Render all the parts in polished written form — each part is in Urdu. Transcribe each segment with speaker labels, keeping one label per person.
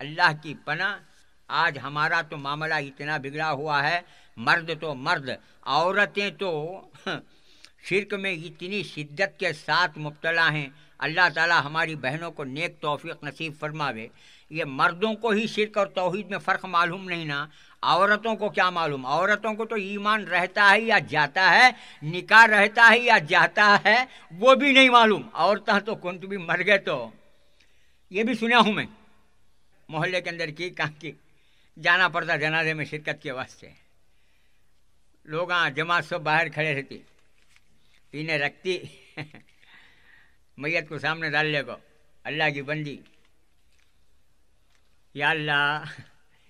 Speaker 1: اللہ کی پناہ، آج ہمارا تو معاملہ اتنا بگڑا ہوا ہے، مرد تو مرد، عورتیں تو شرک میں اتنی شدت کے ساتھ مبتلا ہیں۔ اللہ تعالی ہماری بہنوں کو نیک توفیق نصیب فرماوے۔ یہ مردوں کو ہی شرک اور توحید میں فرق معلوم نہیں نا، عورتوں کو کیا معلوم؟ عورتوں کو تو ایمان رہتا ہے یا جاتا ہے، نکاح رہتا ہے یا جاتا ہے، وہ بھی نہیں معلوم۔ عورتیں تو کون بھی مر گئے تو یہ بھی سنا ہوں میں محلے کے اندر کی کہاں کی جانا پڑتا جنازے میں شرکت کے واسطے، لوگ جماعت سب باہر کھڑے رہتی، پینے رکھتی میت کو سامنے ڈال لے کو، اللہ کی بندی، یا اللہ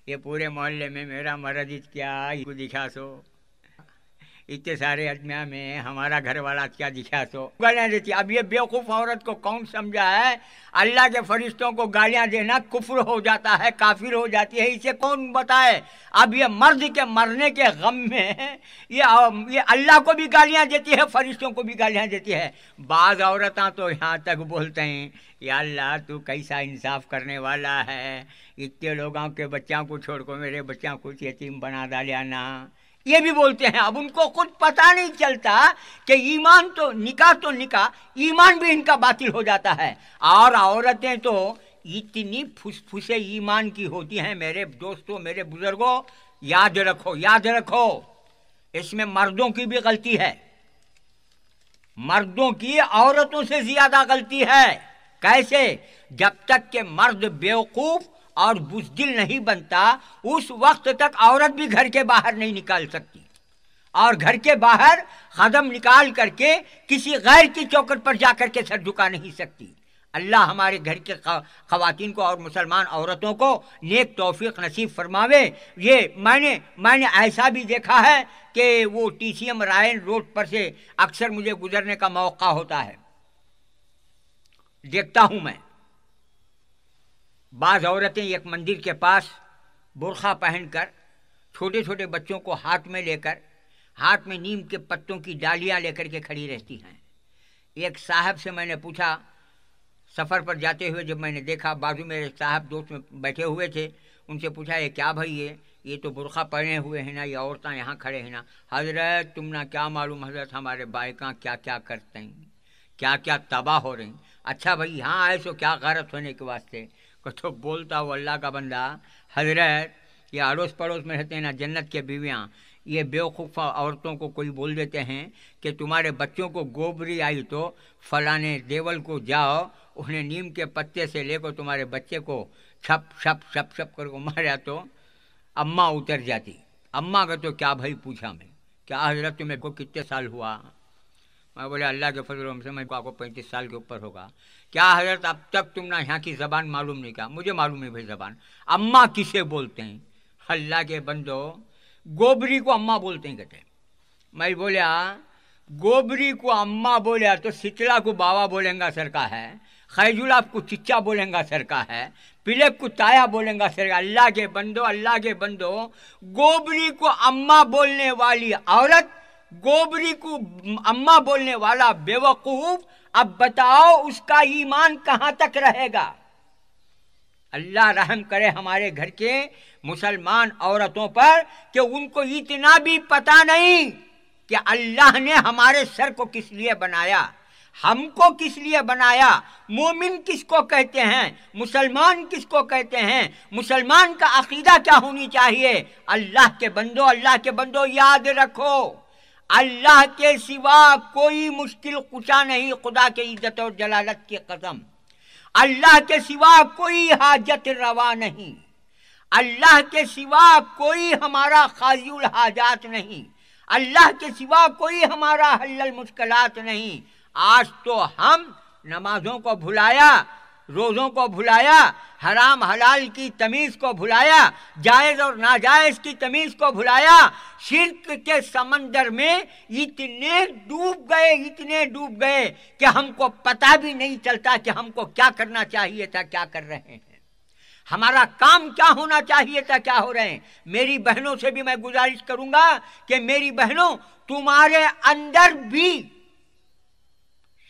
Speaker 1: یہ پورے محلے میں میرا مرض کیا کو دکھا سو، اتنے سارے اجمیا میں ہمارا گھر والا کیا دکھا سو، گالیاں دیتی۔ اب یہ بیوقوف عورت کو کون سمجھا ہے اللہ کے فرشتوں کو گالیاں دینا کفر ہو جاتا ہے، کافر ہو جاتی ہے، اسے کون بتائے؟ اب یہ مرد کے مرنے کے غم میں یہ اللہ کو بھی گالیاں دیتی ہے، فرشتوں کو بھی گالیاں دیتی ہے۔ بعض عورتاں تو یہاں تک بولتے ہیں یا اللہ تو کیسا انصاف کرنے والا ہے، اتنے لوگوں کے بچوں کو چھوڑ کو میرے بچوں کو یتیم بنا ڈالیا نا، یہ بھی بولتے ہیں۔ اب ان کو خود پتہ نہیں چلتا کہ ایمان تو نکاح ایمان بھی ان کا باطل ہو جاتا ہے، اور عورتیں تو اتنی پھسے ایمان کی ہوتی ہیں۔ میرے دوستوں، میرے بزرگوں، یاد رکھو اس میں مردوں کی بھی غلطی ہے، مردوں کی عورتوں سے زیادہ غلطی ہے۔ کیسے؟ جب تک کہ مرد بیوقوف اور بزدل نہیں بنتا اس وقت تک عورت بھی گھر کے باہر نہیں نکال سکتی، اور گھر کے باہر قدم نکال کر کے کسی غیر کی چوکھٹ پر جا کر کے سر جھکا نہیں سکتی۔ اللہ ہمارے گھر کے خواتین کو اور مسلمان عورتوں کو نیک توفیق نصیب فرماوے۔ یہ میں نے ایسا بھی دیکھا ہے کہ وہ ٹی سی ایم رائن روڈ پر سے اکثر مجھے گزرنے کا موقع ہوتا ہے، دیکھتا ہوں میں بعض عورتیں ایک مندر کے پاس برقع پہن کر چھوٹے چھوٹے بچوں کو ہاتھ میں لے کر، ہاتھ میں نیم کے پتوں کی ڈالیاں لے کر کے کھڑی رہتی ہیں۔ ایک صاحب سے میں نے پوچھا، سفر پر جاتے ہوئے جب میں نے دیکھا، بازو میرے صاحب دوست میں بیٹھے ہوئے تھے، ان سے پوچھا یہ کیا بھائی یہ تو برقع پہنے ہوئے ہیں نا، یہ عورتیں یہاں کھڑے ہیں نا؟ حضرت تم نہ کیا معلوم حضرت ہمارے بائکاں کیا کیا کرتے ہیں، کیا کیا تباہ ہو رہے ہیں۔ اچھا بھائی یہاں آئے سو کیا غارت ہونے کے واسطے؟ تو بولتا ہو اللہ کا بندہ، حضرت یہ اڑوس پڑوس میں رہتے ہیں نا جنت کے بیویاں، یہ بیوقوف عورتوں کو کوئی بول دیتے ہیں کہ تمہارے بچوں کو گوبری آئی تو فلانے دیول کو جاؤ، انہیں نیم کے پتے سے لے کر تمہارے بچے کو چھپ چھپ چھپ چھپ کر کو مارا تو اماں اتر جاتی۔ اماں کا تو کیا بھائی پوچھا میں، کیا حضرت تمہیں کو کتنے سال ہوا؟ میں بولے اللہ کے فضل و کرم سے میں کو 35 سال کے اوپر ہوگا۔ کیا حضرت اب تک تم نے یہاں کی زبان معلوم نہیں؟ کیا مجھے معلوم نہیں بھائی زبان، اماں کسے بولتے ہیں؟ اللہ کے بندو گوبری کو اماں بولتے ہیں کہتے ہیں۔ میں بولیا گوبری کو اماں بولیا تو سچلا کو باوا بولیں گا سر کا ہے، خیجولاب کو چچا بولیں گا سر کا ہے، پلیک کو تایا بولیں گا سر کا۔ اللہ کے بندو گوبری کو اماں بولنے والی عورت، گوبری کو اماں بولنے والا بیوقوف، اب بتاؤ اس کا ایمان کہاں تک رہے گا؟ اللہ رحم کرے ہمارے گھر کے مسلمان عورتوں پر کہ ان کو اتنا بھی پتہ نہیں کہ اللہ نے ہمارے سر کو کس لیے بنایا، ہم کو کس لیے بنایا، مومن کس کو کہتے ہیں، مسلمان کس کو کہتے ہیں، مسلمان کا عقیدہ کیا ہونی چاہیے۔ اللہ کے بندو یاد رکھو، اللہ کے سوا کوئی مشکل کشا نہیں، خدا کے عزت اور جلالت کی قسم، اللہ کے سوا کوئی حاجت روا نہیں، اللہ کے سوا کوئی ہمارا قاضی الحاجات نہیں، اللہ کے سوا کوئی ہمارا حل المشکلات نہیں۔ آج تو ہم نمازوں کو بھلایا، روزوں کو بھلایا، حرام حلال کی تمیز کو بھلایا، جائز اور ناجائز کی تمیز کو بھلایا، شرک کے سمندر میں اتنے ڈوب گئے کہ ہم کو پتہ بھی نہیں چلتا کہ ہم کو کیا کرنا چاہیے تھا، کیا کر رہے ہیں، ہمارا کام کیا ہونا چاہیے تھا، کیا ہو رہے ہیں۔ میری بہنوں سے بھی میں گزارش کروں گا کہ میری بہنوں تمہارے اندر بھی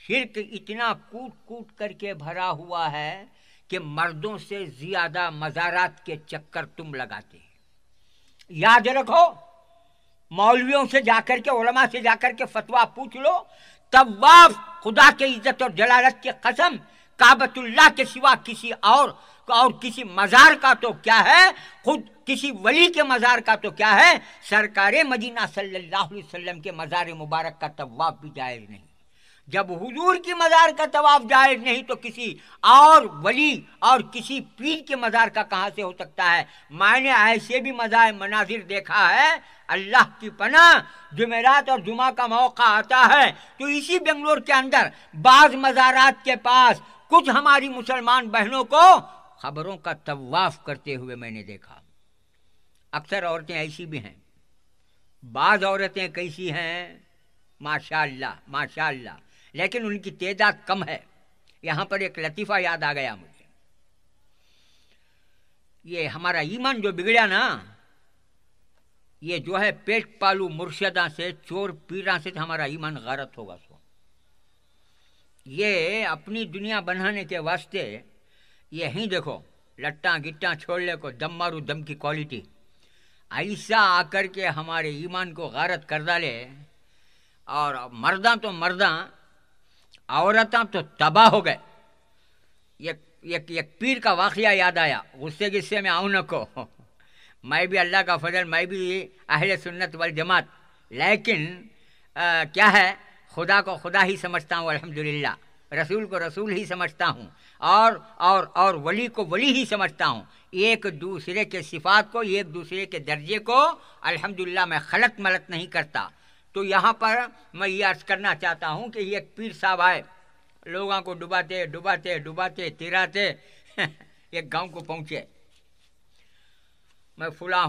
Speaker 1: شرک اتنا کوٹ کر کے بھرا ہوا ہے کہ مردوں سے زیادہ مزارات کے چکر تم لگاتے ہیں۔ یاد رکھو، مولویوں سے جا کر کے، علماء سے جا کر کے فتویٰ پوچھ لو، طواف خدا کے عزت اور جلالت کی قسم کعبۃ اللہ کے سوا کسی اور کسی مزار کا تو کیا ہے، خود کسی ولی کے مزار کا تو کیا ہے، سرکار مدینہ صلی اللہ علیہ وسلم کے مزار مبارک کا طواف بھی جائز نہیں۔ جب حضور کی مزار کا طواف جائز نہیں تو کسی اور ولی اور کسی پیر کے مزار کا کہاں سے ہو سکتا ہے؟ میں نے ایسے بھی مناظر دیکھا ہے، اللہ کی پناہ، جمعرات اور جمعہ کا موقع آتا ہے تو اسی بنگلور کے اندر بعض مزارات کے پاس کچھ ہماری مسلمان بہنوں کو قبروں کا طواف کرتے ہوئے میں نے دیکھا۔ اکثر عورتیں ایسی بھی ہیں، بعض عورتیں کیسی ہیں، ماشاءاللہ ماشاءاللہ، لیکن ان کی تعداد کم ہے۔ یہاں پر ایک لطیفہ یاد آ گیا مجھے، یہ ہمارا ایمان جو بگڑا نا، یہ جو ہے پیٹ پالو مرشداں سے، چور پیراں سے ہمارا ایمان غارت ہوگا۔ سو یہ اپنی دنیا بنانے کے واسطے یہیں دیکھو لٹاں گٹاں چھوڑنے کو، دم مارو دم کی کوالٹی ایسا آ کر کے ہمارے ایمان کو غارت کر ڈالے، اور مرداں تو مرداں، عورتاں تو تباہ ہو گئے۔ ایک پیر کا واقعہ یاد آیا، غصے میں آؤں نہ کو، میں بھی اللہ کا فضل، میں بھی اہل سنت والجماعت، لیکن کیا ہے، خدا کو خدا ہی سمجھتا ہوں الحمدللہ، رسول کو رسول ہی سمجھتا ہوں، اور ولی کو ولی ہی سمجھتا ہوں۔ ایک دوسرے کے صفات کو، ایک دوسرے کے درجے کو الحمدللہ میں خلط ملط نہیں کرتا۔ تو یہاں پر میں یہ عرض کرنا چاہتا ہوں کہ ایک پیر صاحب آئے، لوگوں کو ڈباتے ڈباتے ڈباتے تیراتے ایک گاؤں کو پہنچے، میں فلاں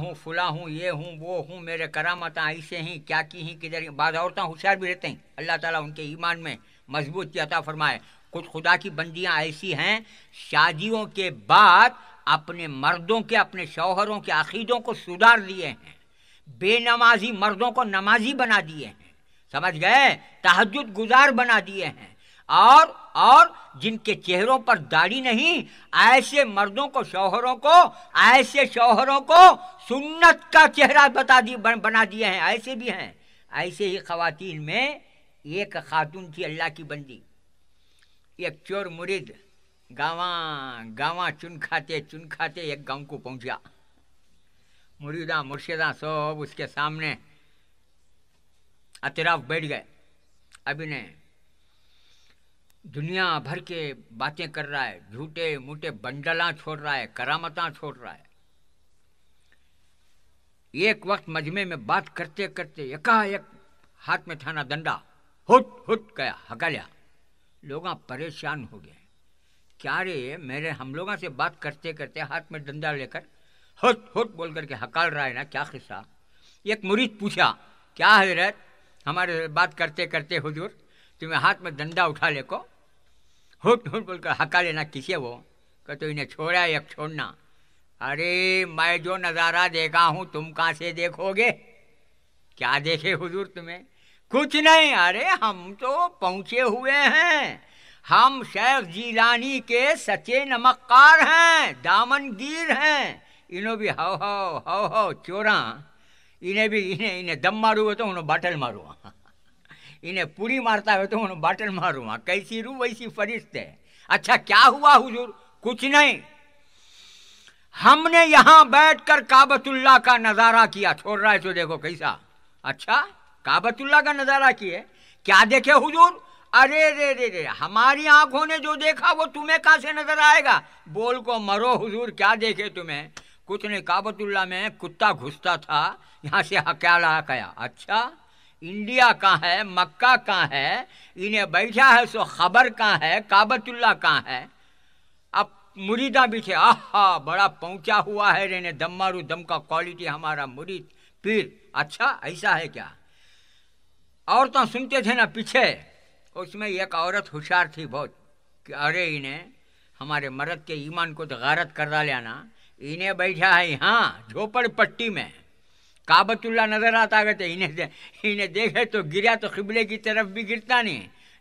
Speaker 1: ہوں، یہ ہوں وہ ہوں، میرے کرامتاں ایسے ہیں، کیا کی ہیں، کدھر ہیں۔ بعض عورتیں ہوشیار بھی رہتے ہیں، اللہ تعالیٰ ان کے ایمان میں مضبوطی عطا فرمائے۔ کچھ خدا کی بندیاں ایسی ہیں، شادیوں کے بعد اپنے مردوں کے، اپنے شوہروں کے عقیدوں کو سدھار دیے ہیں، بے نمازی مردوں کو نمازی بنا دیے ہیں، سمجھ گئے، تہجد گزار بنا دیے ہیں، اور جن کے چہروں پر داڑھی نہیں، ایسے مردوں کو، ایسے شوہروں کو سنت کا چہرہ بنا دیے ہیں، ایسے بھی ہیں۔ ایسے ہی خواتین میں ایک خاتون تھی اللہ کی بندی، ایک چور مرید گاواں چن کھاتے ایک گاؤں کو پہنچا، مریداں مرشداں سب اس کے سامنے اطراف بیٹھ گئے۔ اب انہیں دنیا بھر کے باتیں کر رہا ہے، جھوٹے موٹے بنڈلاں چھوڑ رہا ہے، کرامتاں چھوڑ رہا ہے۔ ایک وقت مجمع میں بات کرتے کرتے یکایک ہاتھ میں تھا نا ڈنڈا، ہٹ گیا، ہکا لیا۔ لوگاں پریشان ہو گئے، کیا رے ہم لوگاں سے بات کرتے کرتے ہاتھ میں ڈنڈا لے کر ہٹ بول کر کے ہکال رہا ہے نا، کیا قصہ؟ ایک مرید پوچھا، کیا حضرت، ہمارے بات کرتے کرتے حضور تمہیں ہاتھ میں ڈنڈا اٹھا لے کو ہٹ بول کر ہکا لینا، کسے وہ؟ کہ تو انہیں چھوڑا ایک چھوڑنا۔ ارے میں جو نظارہ دیکھا ہوں تم کہاں سے دیکھو گے؟ کیا دیکھے حضور تمہیں؟ کچھ نہیں، ارے ہم تو پہنچے ہوئے ہیں، ہم شیخ جیلانی کے سچے نمکار ہیں، دامن گیر ہیں۔ انہوں بھی ہو چوراں، انہیں دم مارو ہو تو انہوں باٹل مارو، انہیں پوری مارتا ہے تو انہوں باٹل مارو، کیسی روح ویسی فرشت ہے۔ اچھا کیا ہوا حضور؟ کچھ نہیں، ہم نے یہاں بیٹھ کر کعبۃ اللہ کا نظارہ کیا۔ چھوڑ رہا ہے تو دیکھو کیسا، اچھا کعبۃ اللہ کا نظارہ کیے، کیا دیکھے حضور؟ ارے رے ہماری آنکھوں نے جو دیکھا وہ تمہیں کہاں سے نظر آئے گا؟ بول کو مرو حضور، کیا دیکھے تمہیں؟ کچھ نہیں، کعبۃ اللہ میں کتا گھستا تھا، یہاں سے ہکالا کیا۔ اچھا انڈیا کہاں ہے، مکہ کہاں ہے، انہیں بیٹھا ہے سو خبر کہاں ہے، کعبۃ اللہ کہاں ہے؟ اب مریداں بھی تھے، بڑا پہنچا ہوا ہے رہنے، دم مارو دم کا کوالٹی ہمارا مرید پیر۔ اچھا ایسا ہے کیا؟ عورتیں سنتے تھے نا پیچھے، اس میں ایک عورت ہوشیار تھی بہت، کہ ارے انہیں ہمارے مرد کے ایمان کو تو غارت کر ڈالیا نا، انہیں بیٹھا ہے یہاں جھوپڑ پٹی میں، کعبۃ اللہ نظر آتا گئے، انہیں دیکھے تو گریا تو قبلے کی طرف بھی گرتا نہیں،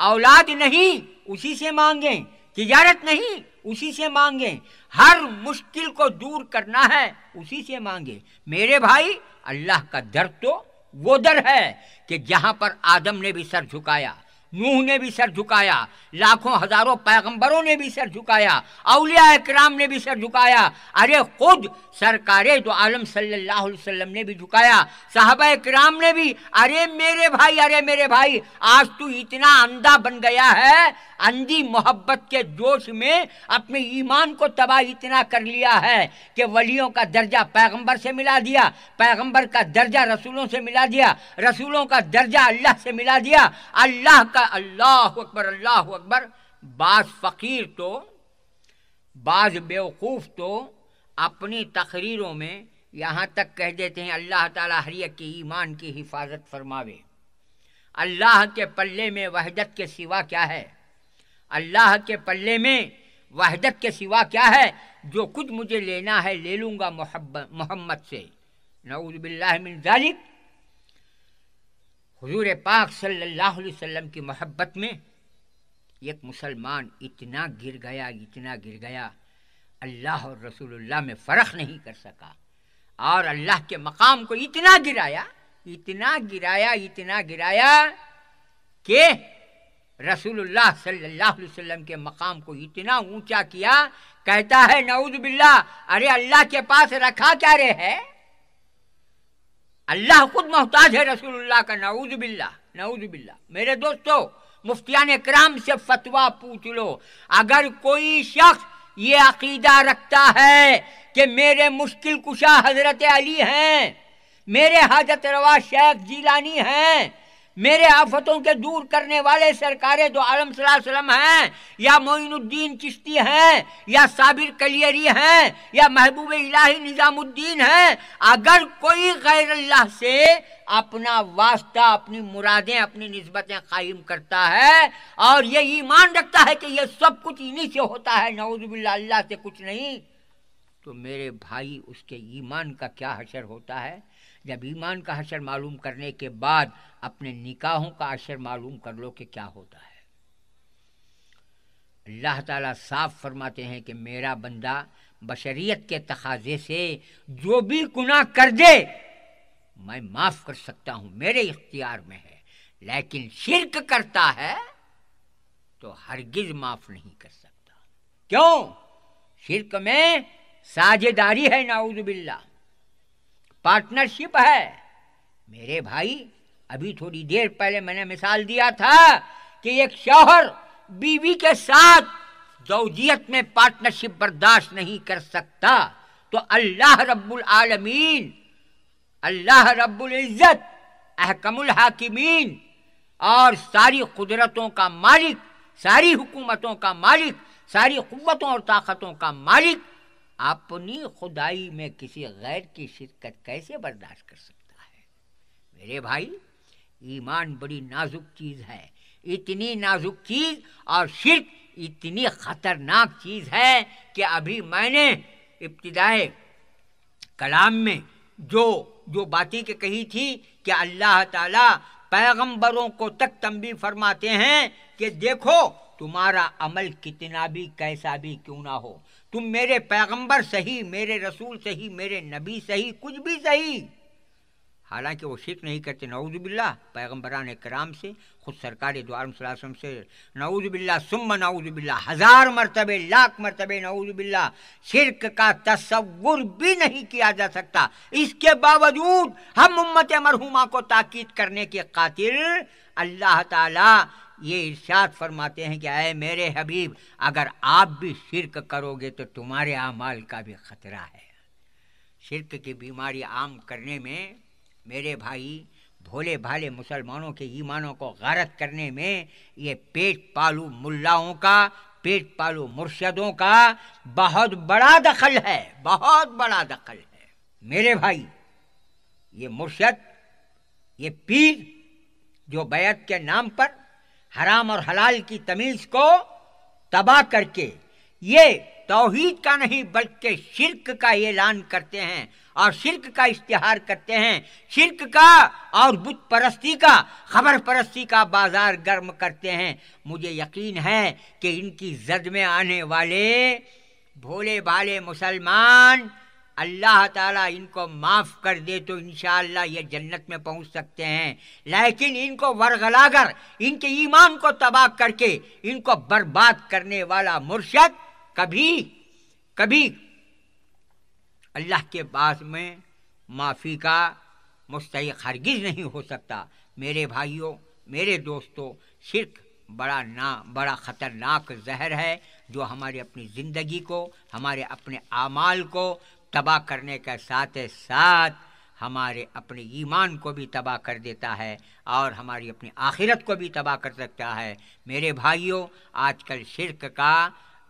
Speaker 1: اولاد نہیں اسی سے مانگیں، تجارت نہیں اسی سے مانگیں، ہر مشکل کو دور کرنا ہے اسی سے مانگیں۔ میرے بھائی اللہ کا در تو وہ در ہے کہ جہاں پر آدم نے بھی سر جھکایا، نوح نے بھی سر جھکایا، لاکھوں ہزاروں پیغمبروں نے بھی سر جھکایا، اولیاء اکرام نے بھی سر جھکایا، ارے خود سرکار دو عالم صلی اللہ علیہ وسلم نے بھی جھکایا، صحابہ اکرام نے بھی۔ ارے میرے بھائی آج تو اتنا اندھا بن گیا ہے، اندھی محبت کے جوش میں اپنے ایمان کو تباہ اتنا کر لیا ہے کہ ولیوں کا درجہ پیغمبر سے ملا دیا، پیغمبر کا درجہ رسولوں سے ملا دیا، رسولوں کا درجہ اللہ سے ملا دیا، اللہ کا اللہ اکبر۔ بعض فقیر تو، بعض بیوقوف تو اپنی تقریروں میں یہاں تک کہہ دیتے ہیں اللہ تعالیٰ ہر ایک کے ایمان کی حفاظت فرماوے۔ اللہ کے پلے میں وحدت کے سوا کیا ہے؟ اللہ کے پلے میں وحدت کے سوا کیا ہے؟ جو کچھ مجھے لینا ہے لے لوں گا محمد سے، نعوذ باللہ من ذالک۔ حضور پاک صلی اللہ علیہ وسلم کی محبت میں ایک مسلمان اتنا گر گیا اللہ اور رسول اللہ میں فرق نہیں کر سکا، اور اللہ کے مقام کو اتنا گرایا کہ رسول اللہ صلی اللہ علیہ وسلم کے مقام کو اتنا اونچا کیا، کہتا ہے نعوذ باللہ، ارے اللہ کے پاس رکھا کیا رے ہے؟ اللہ خود محتاج ہے رسول اللہ کا، نعوذ باللہ۔ میرے دوستو، مفتیان اکرام سے فتویٰ پوچھ لو، اگر کوئی شخص یہ عقیدہ رکھتا ہے کہ میرے مشکل کشا حضرت علی ہیں، میرے حاجت روا شیخ جیلانی ہیں، میرے آفتوں کے دور کرنے والے سرکار دو عالم صلی اللہ علیہ وسلم ہیں، یا معین الدین چشتی ہیں، یا صابر کلیری ہیں، یا محبوب الہی نظام الدین ہیں، اگر کوئی غیر اللہ سے اپنا واسطہ، اپنی مرادیں، اپنی نسبتیں قائم کرتا ہے اور یہ ایمان رکھتا ہے کہ یہ سب کچھ انہی سے ہوتا ہے، نعوذ باللہ اللہ سے کچھ نہیں، تو میرے بھائی اس کے ایمان کا کیا حشر ہوتا ہے؟ جب ایمان کا حشر معلوم کرنے کے بعد اپنے نکاحوں کا حشر معلوم کر لو کہ کیا ہوتا ہے۔ اللہ تعالیٰ صاف فرماتے ہیں کہ میرا بندہ بشریت کے تقاضے سے جو بھی گناہ کر دے میں معاف کر سکتا ہوں، میرے اختیار میں ہے، لیکن شرک کرتا ہے تو ہرگز معاف نہیں کر سکتا۔ کیوں؟ شرک میں ساجھیداری ہے، نعوذ باللہ، پارٹنرشپ ہے۔ میرے بھائی ابھی تھوڑی دیر پہلے میں نے مثال دیا تھا کہ ایک شوہر بیوی کے ساتھ زوجیت میں پارٹنرشپ برداشت نہیں کر سکتا تو اللہ رب العالمین، اللہ رب العزت، احکم الحاکمین اور ساری قدرتوں کا مالک، ساری حکومتوں کا مالک، ساری قوتوں اور طاقتوں کا مالک اپنی خدائی میں کسی غیر کی شرکت کیسے برداشت کر سکتا ہے؟ میرے بھائی ایمان بڑی نازک چیز ہے، اتنی نازک چیز، اور شرک اتنی خطرناک چیز ہے کہ ابھی میں نے ابتدائے کلام میں جو باتیں کہی تھی کہ اللہ تعالیٰ پیغمبروں کو تک تنبیہ فرماتے ہیں کہ دیکھو تمہارا عمل کتنا بھی کیسا بھی کیوں نہ ہو، تم میرے پیغمبر صحیح، میرے رسول صحیح، میرے نبی صحیح، کچھ بھی صحیح، حالانکہ وہ شرک نہیں کرتے، نعوذ باللہ، پیغمبران کرام سے، خود سرکار دو عالم صلی اللہ علیہ وسلم سے نعوذ باللہ ثم نعوذ باللہ 1000 مرتبے، لاکھ مرتبے نعوذ باللہ شرک کا تصور بھی نہیں کیا جا سکتا۔ اس کے باوجود ہم امت مرحومہ کو تاکید کرنے کے خاطر اللہ تعالیٰ یہ ارشاد فرماتے ہیں کہ اے میرے حبیب اگر آپ بھی شرک کرو گے تو تمہارے اعمال کا بھی خطرہ ہے۔ شرک کی بیماری عام کرنے میں میرے بھائی، بھولے بھالے مسلمانوں کے ایمانوں کو غارت کرنے میں یہ پیٹ پالو ملاؤں کا، پیٹ پالو مرشدوں کا بہت بڑا دخل ہے، بہت بڑا دخل ہے۔ میرے بھائی یہ مرشد، یہ پیر جو بیعت کے نام پر حرام اور حلال کی تمیز کو تباہ کر کے یہ توحید کا نہیں بلکہ شرک کا اعلان کرتے ہیں اور شرک کا اشتہار کرتے ہیں، شرک کا اور بت پرستی کا، خبر پرستی کا بازار گرم کرتے ہیں۔ مجھے یقین ہے کہ ان کی زد میں آنے والے بھولے بھالے مسلمان اللہ تعالیٰ ان کو معاف کر دے تو انشاءاللہ یہ جنت میں پہنچ سکتے ہیں، لیکن ان کو ورغلا کر، ان کے ایمان کو تباہ کر کے ان کو برباد کرنے والا مرشد کبھی اللہ کے پاس میں معافی کا مستحق ہرگز نہیں ہو سکتا۔ میرے بھائیوں، میرے دوستوں، شرک بڑا خطرناک زہر ہے جو ہماری اپنی زندگی کو، ہمارے اپنے اعمال کو تباہ کرنے کے ساتھ ساتھ ہمارے اپنے ایمان کو بھی تباہ کر دیتا ہے اور ہماری اپنی آخرت کو بھی تباہ کر سکتا ہے۔ میرے بھائیوں، آج کل شرک کا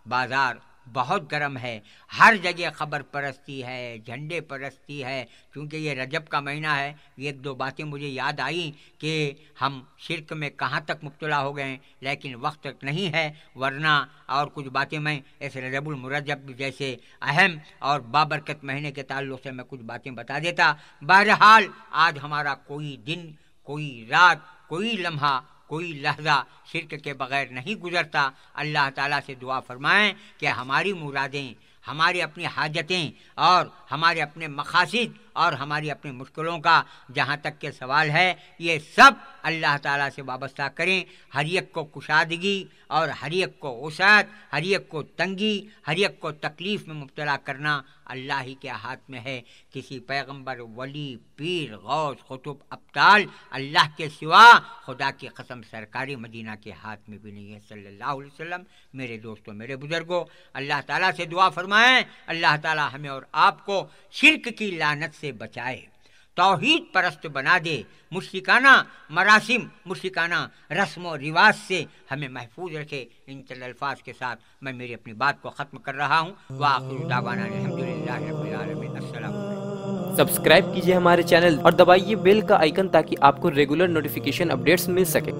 Speaker 1: بازار بہت گرم ہے، ہر جگہ خبر پرستی ہے، جھنڈے پرستی ہے۔ کیونکہ یہ رجب کا مہینہ ہے، ایک دو باتیں مجھے یاد آئیں کہ ہم شرک میں کہاں تک مبتلا ہو گئے ہیں، لیکن وقت نہیں ہے، ورنہ اور کچھ باتیں میں اس رجب المرجب جیسے اہم اور بابرکت مہینے کے تعلق سے میں کچھ باتیں بتا دیتا۔ بہرحال آج ہمارا کوئی دن، کوئی رات، کوئی لمحہ، کوئی لحظہ شرک کے بغیر نہیں گزرتا۔ اللہ تعالیٰ سے دعا فرمائیں کہ ہماری مرادیں، ہماری اپنی حاجتیں اور ہمارے اپنے مقاصد اور ہماری اپنی مشکلوں کا جہاں تک کے سوال ہے، یہ سب اللہ تعالیٰ سے وابستہ کریں۔ ہر ایک کو کشادگی اور ہر ایک کو وسعت، ہر ایک کو تنگی، ہر ایک کو تکلیف میں مبتلا کرنا اللہ ہی کے ہاتھ میں ہے۔ کسی پیغمبر، ولی، پیر، غوث، قطب، ابطال اللہ کے سوا خدا کی قسم سرکاری مدینہ کے ہاتھ میں بھی نہیں ہے صلی اللہ علیہ وسلم۔ میرے دوستوں، میرے بزرگوں، اللہ تعالیٰ سے دعا فرمائیں اللہ تعالیٰ ہمیں اور آپ کو شرک کی لعنت سے بچائے، توحید پرست بنا دے، مشرکانہ مراسم، مشرکانہ رسم و رواج سے ہمیں محفوظ رکھے۔ ان چند الفاظ کے ساتھ میں میری اپنی بات کو ختم کر رہا ہوں۔ وآخر دعوانا الحمدللہ رب العالمین۔ السلام علیکم۔
Speaker 2: سبسکرائب کیجئے ہمارے چینل اور دبائیے بیل کا آئیکن تاکہ آپ کو ریگولر نوٹیفیکیشن اپڈیٹس مل سکے۔